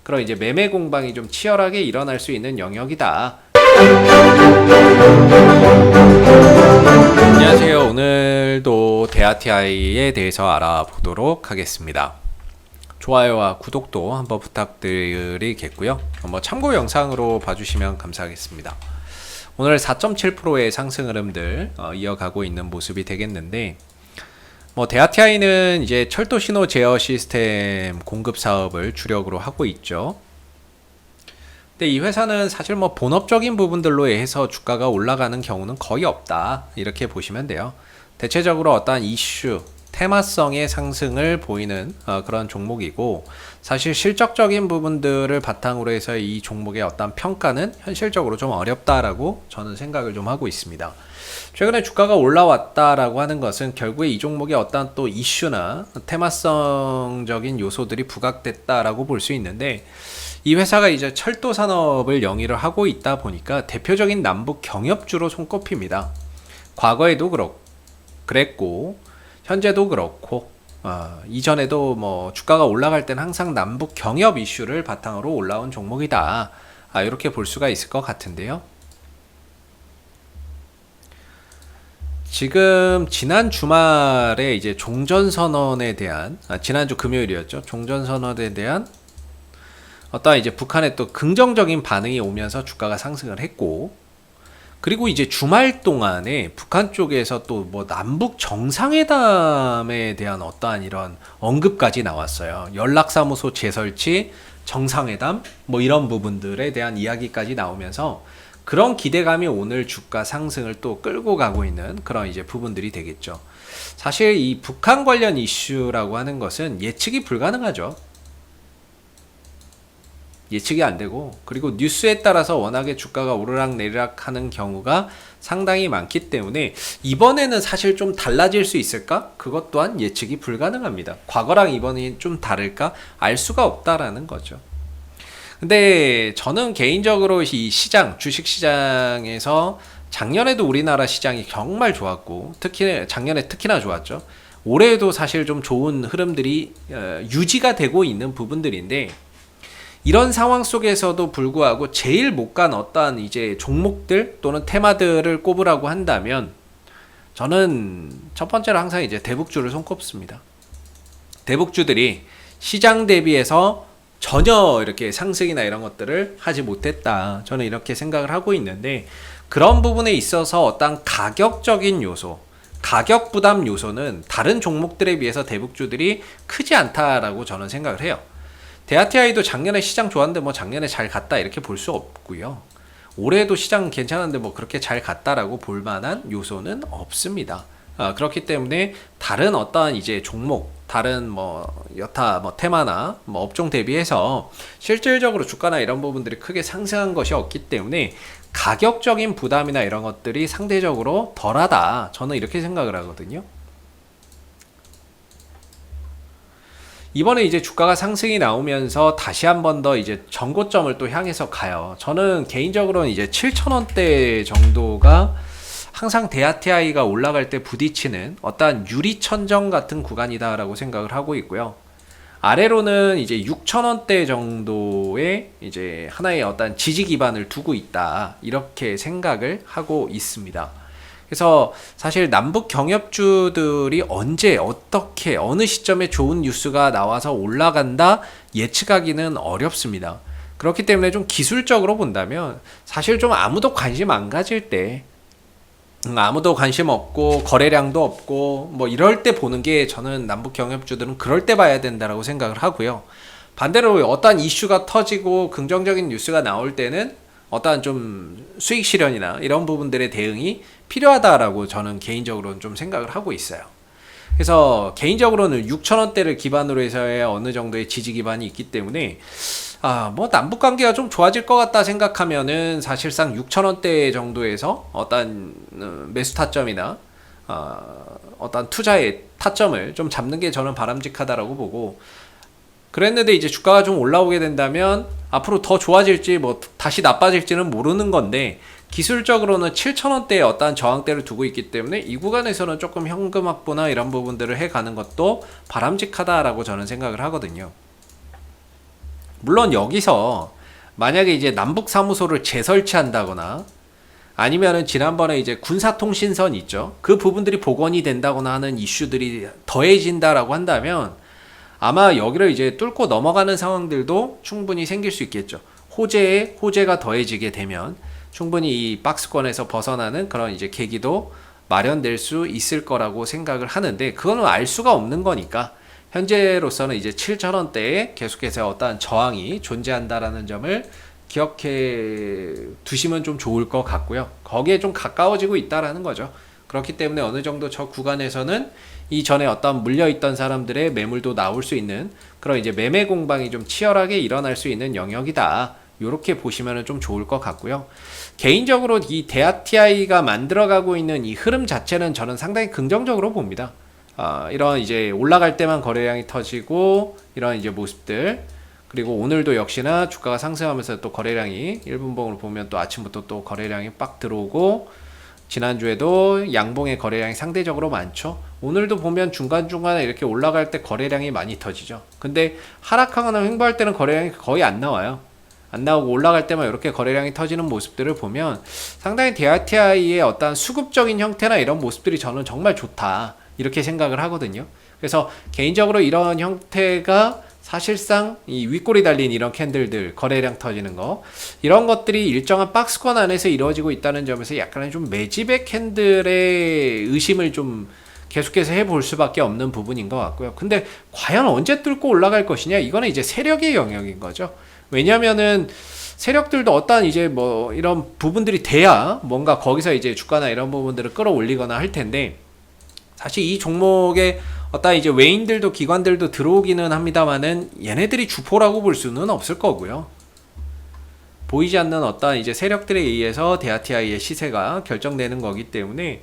그런 이제 매매 공방이 좀 치열하게 일어날 수 있는 영역이다. 안녕하세요. 오늘도 대아티아이에 대해서 알아보도록 하겠습니다. 좋아요와 구독도 한번 부탁드리겠고요. 참고 영상으로 봐주시면 감사하겠습니다. 오늘 4.7%의 상승 흐름들 이어가고 있는 모습이 되겠는데, 대아티아이는 이제 철도 신호 제어 시스템 공급 사업을 주력으로 하고 있죠. 근데 이 회사는 사실 본업적인 부분들로 해서 주가가 올라가는 경우는 거의 없다, 이렇게 보시면 돼요. 대체적으로 어떠한 이슈, 테마성의 상승을 보이는 그런 종목이고, 사실 실적적인 부분들을 바탕으로 해서 이 종목의 어떤 평가는 현실적으로 좀 어렵다라고 저는 생각을 좀 하고 있습니다. 최근에 주가가 올라왔다라고 하는 것은 결국에 이 종목의 어떤 또 이슈나 테마성적인 요소들이 부각됐다라고 볼 수 있는데, 이 회사가 이제 철도 산업을 영위를 하고 있다 보니까 대표적인 남북 경협주로 손꼽힙니다. 과거에도 그랬고 현재도 그렇고 이전에도 주가가 올라갈 때는 항상 남북 경협 이슈를 바탕으로 올라온 종목이다, 이렇게 볼 수가 있을 것 같은데요. 지금 지난 주말에 이제 종전선언에 대한 지난주 금요일이었죠. 종전선언에 대한 어떠한 이제 북한의 또 긍정적인 반응이 오면서 주가가 상승을 했고, 그리고 이제 주말 동안에 북한 쪽에서 또 남북 정상회담에 대한 어떠한 이런 언급까지 나왔어요. 연락사무소 재설치, 정상회담, 이런 부분들에 대한 이야기까지 나오면서 그런 기대감이 오늘 주가 상승을 또 끌고 가고 있는 그런 이제 부분들이 되겠죠. 사실 이 북한 관련 이슈라고 하는 것은 예측이 불가능하죠. 예측이 안 되고, 그리고 뉴스에 따라서 워낙에 주가가 오르락 내리락 하는 경우가 상당히 많기 때문에 이번에는 사실 좀 달라질 수 있을까? 그것 또한 예측이 불가능합니다. 과거랑 이번이 좀 다를까? 알 수가 없다라는 거죠. 근데 저는 개인적으로 이 시장, 주식시장에서 작년에도 우리나라 시장이 정말 좋았고, 작년에 특히나 좋았죠. 올해에도 사실 좀 좋은 흐름들이 유지가 되고 있는 부분들인데, 이런 상황 속에서도 불구하고 제일 못 간 어떠한 이제 종목들 또는 테마들을 꼽으라고 한다면, 저는 첫 번째로 항상 이제 대북주를 손꼽습니다. 대북주들이 시장 대비해서 전혀 이렇게 상승이나 이런 것들을 하지 못했다, 저는 이렇게 생각을 하고 있는데, 그런 부분에 있어서 어떤 가격적인 요소, 가격 부담 요소는 다른 종목들에 비해서 대북주들이 크지 않다라고 저는 생각을 해요. 대아티아이도 작년에 시장 좋았는데 작년에 잘 갔다 이렇게 볼 수 없고요. 올해도 시장 괜찮은데 그렇게 잘 갔다라고 볼 만한 요소는 없습니다. 그렇기 때문에 다른 어떠한 이제 종목, 다른 여타 테마나 업종 대비해서 실질적으로 주가나 이런 부분들이 크게 상승한 것이 없기 때문에 가격적인 부담이나 이런 것들이 상대적으로 덜하다, 저는 이렇게 생각을 하거든요. 이번에 이제 주가가 상승이 나오면서 다시 한 번 더 이제 전고점을 또 향해서 가요. 저는 개인적으로는 이제 7,000원대 정도가 항상 대아티아이가 올라갈 때 부딪히는 어떠한 유리천정 같은 구간이다라고 생각을 하고 있고요. 아래로는 이제 6,000원대 정도의 이제 하나의 어떤 지지 기반을 두고 있다, 이렇게 생각을 하고 있습니다. 그래서 사실 남북 경협주들이 언제 어떻게 어느 시점에 좋은 뉴스가 나와서 올라간다 예측하기는 어렵습니다. 그렇기 때문에 좀 기술적으로 본다면 사실 좀 아무도 관심 안 가질 때, 아무도 관심 없고 거래량도 없고 이럴 때 보는 게, 저는 남북 경협주들은 그럴 때 봐야 된다라고 생각을 하고요. 반대로 어떠한 이슈가 터지고 긍정적인 뉴스가 나올 때는 어떠한 좀 수익 실현이나 이런 부분들의 대응이 필요하다라고 저는 개인적으로는 좀 생각을 하고 있어요. 그래서 개인적으로는 6,000원대를 기반으로 해서의 어느 정도의 지지 기반이 있기 때문에 남북 관계가 좀 좋아질 것 같다 생각하면은 사실상 6,000원대 정도에서 어떤 매수 타점이나 어떤 투자의 타점을 좀 잡는 게 저는 바람직하다라고 보고, 그랬는데 이제 주가가 좀 올라오게 된다면 앞으로 더 좋아질지 다시 나빠질지는 모르는 건데, 기술적으로는 7,000원대에 어떠한 저항대를 두고 있기 때문에 이 구간에서는 조금 현금 확보나 이런 부분들을 해가는 것도 바람직하다라고 저는 생각을 하거든요. 물론 여기서 만약에 이제 남북 사무소를 재설치한다거나 아니면은 지난번에 이제 군사통신선 있죠. 그 부분들이 복원이 된다거나 하는 이슈들이 더해진다라고 한다면 아마 여기를 이제 뚫고 넘어가는 상황들도 충분히 생길 수 있겠죠. 호재에 호재가 더해지게 되면 충분히 이 박스권에서 벗어나는 그런 이제 계기도 마련될 수 있을 거라고 생각을 하는데 그거는 알 수가 없는 거니까 현재로서는 이제 7,000원대에 계속해서 어떠한 저항이 존재한다라는 점을 기억해 두시면 좀 좋을 것 같고요. 거기에 좀 가까워지고 있다라는 거죠. 그렇기 때문에 어느 정도 저 구간에서는 이전에 어떤 물려있던 사람들의 매물도 나올 수 있는 그런 이제 매매 공방이 좀 치열하게 일어날 수 있는 영역이다. 이렇게 보시면 좀 좋을 것 같고요. 개인적으로 이 대아티아이가 만들어가고 있는 이 흐름 자체는 저는 상당히 긍정적으로 봅니다. 이런 이제 올라갈 때만 거래량이 터지고 이런 이제 모습들 그리고 오늘도 역시나 주가가 상승하면서 또 거래량이 1분봉으로 보면 또 아침부터 또 거래량이 빡 들어오고 지난주에도 양봉의 거래량이 상대적으로 많죠. 오늘도 보면 중간중간에 이렇게 올라갈 때 거래량이 많이 터지죠. 근데 하락하거나 횡보할 때는 거래량이 거의 안 나와요. 안 나오고 올라갈 때만 이렇게 거래량이 터지는 모습들을 보면 상당히 DRTI의 어떤 수급적인 형태나 이런 모습들이 저는 정말 좋다 이렇게 생각을 하거든요. 그래서 개인적으로 이런 형태가 사실상 이 윗골이 달린 이런 캔들들 거래량 터지는 거 이런 것들이 일정한 박스권 안에서 이루어지고 있다는 점에서 약간의 좀 매집의 캔들의 의심을 좀 계속해서 해볼 수밖에 없는 부분인 것 같고요. 근데 과연 언제 뚫고 올라갈 것이냐 이거는 이제 세력의 영역인 거죠. 왜냐면은 세력들도 어떠한 이제 뭐 이런 부분들이 돼야 뭔가 거기서 이제 주가나 이런 부분들을 끌어올리거나 할 텐데 사실 이 종목에 어떤 이제 외인들도 기관들도 들어오기는 합니다만은 얘네들이 주포라고 볼 수는 없을 거고요. 보이지 않는 어떤 이제 세력들에 의해서 DRTI의 시세가 결정되는 거기 때문에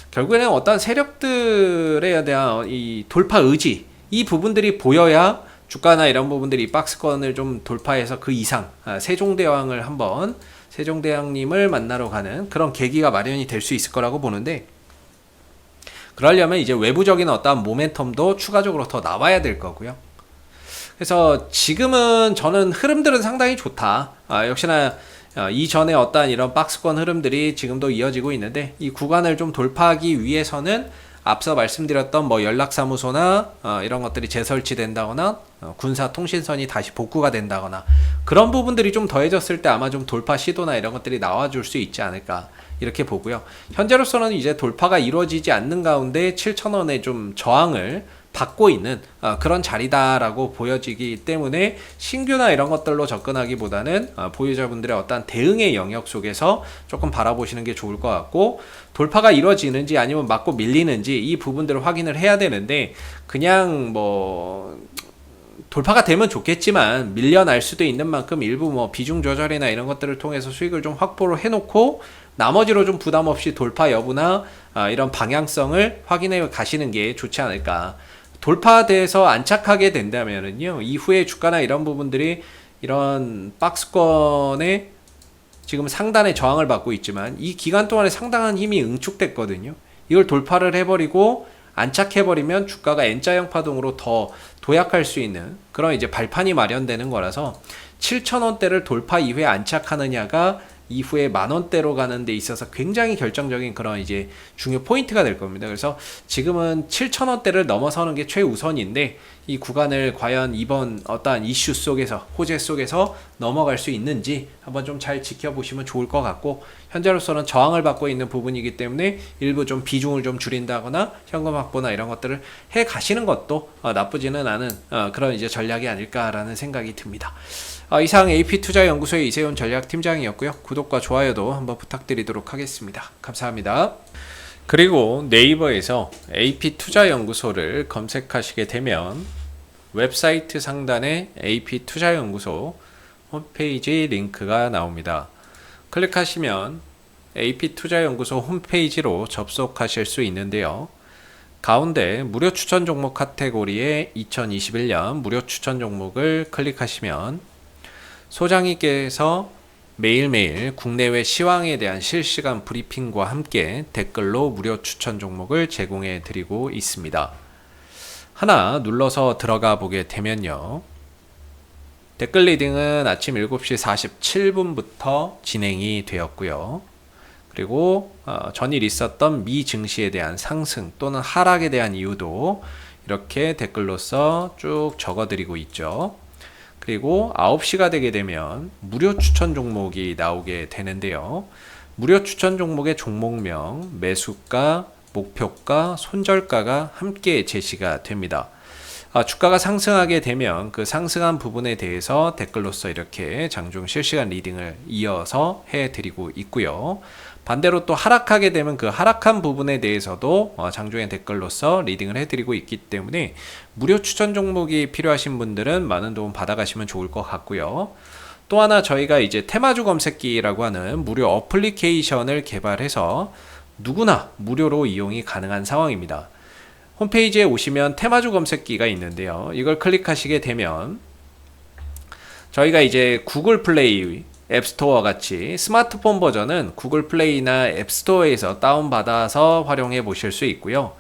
결국에는 어떤 세력들에 대한 이 돌파 의지 이 부분들이 보여야 주가나 이런 부분들이 박스권을 좀 돌파해서 그 이상 세종대왕을 한번 세종대왕님을 만나러 가는 그런 계기가 마련이 될 수 있을 거라고 보는데 그러려면 이제 외부적인 어떠한 모멘텀도 추가적으로 더 나와야 될 거고요. 그래서 지금은 저는 흐름들은 상당히 좋다. 역시나 이전에 어떠한 이런 박스권 흐름들이 지금도 이어지고 있는데 이 구간을 좀 돌파하기 위해서는 앞서 말씀드렸던 뭐 연락사무소나 이런 것들이 재설치된다거나 군사통신선이 다시 복구가 된다거나 그런 부분들이 좀 더해졌을 때 아마 좀 돌파 시도나 이런 것들이 나와줄 수 있지 않을까 이렇게 보고요. 현재로서는 이제 돌파가 이루어지지 않는 가운데 7,000원에 좀 저항을 받고 있는 그런 자리다라고 보여지기 때문에 신규나 이런 것들로 접근하기보다는 보유자분들의 어떤 대응의 영역 속에서 조금 바라보시는 게 좋을 것 같고 돌파가 이루어지는지 아니면 맞고 밀리는지 이 부분들을 확인을 해야 되는데 그냥 뭐 돌파가 되면 좋겠지만 밀려날 수도 있는 만큼 일부 뭐 비중 조절이나 이런 것들을 통해서 수익을 좀 확보를 해놓고 나머지로 좀 부담 없이 돌파 여부나 이런 방향성을 확인해 가시는 게 좋지 않을까. 돌파돼서 안착하게 된다면은요 이후에 주가나 이런 부분들이 이런 박스권에 지금 상단에 저항을 받고 있지만 이 기간 동안에 상당한 힘이 응축됐거든요. 이걸 돌파를 해버리고 안착해버리면 주가가 N자형 파동으로 더 도약할 수 있는 그런 이제 발판이 마련되는 거라서 7,000원대를 돌파 이후에 안착하느냐가 이후에 만원대로 가는 데 있어서 굉장히 결정적인 그런 이제 중요 포인트가 될 겁니다. 그래서 지금은 7,000원대를 넘어서는 게 최우선인데 이 구간을 과연 이번 어떠한 이슈 속에서 호재 속에서 넘어갈 수 있는지 한번 좀 잘 지켜보시면 좋을 것 같고 현재로서는 저항을 받고 있는 부분이기 때문에 일부 좀 비중을 좀 줄인다거나 현금 확보나 이런 것들을 해 가시는 것도 나쁘지는 않은 그런 이제 전략이 아닐까라는 생각이 듭니다. 이상 AP투자연구소의 이세훈 전략팀장이었고요. 구독과 좋아요도 한번 부탁드리도록 하겠습니다. 감사합니다. 그리고 네이버에서 AP투자연구소를 검색하시게 되면 웹사이트 상단에 AP투자연구소 홈페이지 링크가 나옵니다. 클릭하시면 AP투자연구소 홈페이지로 접속하실 수 있는데요. 가운데 무료 추천 종목 카테고리에 2021년 무료 추천 종목을 클릭하시면 소장님께서 매일매일 국내외 시황에 대한 실시간 브리핑과 함께 댓글로 무료 추천 종목을 제공해 드리고 있습니다. 하나 눌러서 들어가 보게 되면요. 댓글 리딩은 아침 7시 47분부터 진행이 되었고요. 그리고 전일 있었던 미 증시에 대한 상승 또는 하락에 대한 이유도 이렇게 댓글로서 쭉 적어드리고 있죠. 그리고 9시가 되게 되면 무료 추천 종목이 나오게 되는데요. 무료 추천 종목의 종목명, 매수가, 목표가, 손절가가 함께 제시가 됩니다. 주가가 상승하게 되면 그 상승한 부분에 대해서 댓글로서 이렇게 장중 실시간 리딩을 이어서 해드리고 있고요. 반대로 또 하락하게 되면 그 하락한 부분에 대해서도 장중에 댓글로서 리딩을 해드리고 있기 때문에 무료 추천 종목이 필요하신 분들은 많은 도움 받아가시면 좋을 것 같고요. 또 하나 저희가 이제 테마주 검색기라고 하는 무료 어플리케이션을 개발해서 누구나 무료로 이용이 가능한 상황입니다. 홈페이지에 오시면 테마주 검색기가 있는데요. 이걸 클릭하시게 되면 저희가 이제 구글 플레이, 앱스토어 같이 스마트폰 버전은 구글 플레이나 앱스토어에서 다운받아서 활용해 보실 수 있고요.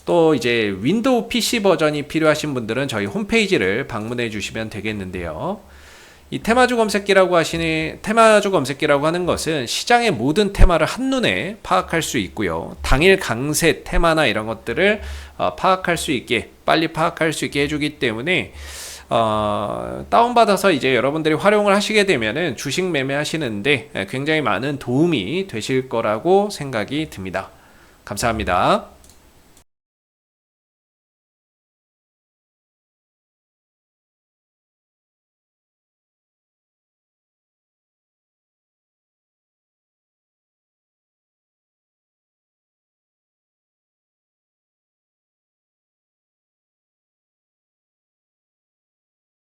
또 이제 윈도우 PC 버전이 필요하신 분들은 저희 홈페이지를 방문해 주시면 되겠는데요. 이 테마주 검색기라고 하는 것은 시장의 모든 테마를 한눈에 파악할 수 있고요. 당일 강세 테마나 이런 것들을 파악할 수 있게, 빨리 파악할 수 있게 해주기 때문에 다운받아서 이제 여러분들이 활용을 하시게 되면은 주식 매매하시는데 굉장히 많은 도움이 되실 거라고 생각이 듭니다. 감사합니다.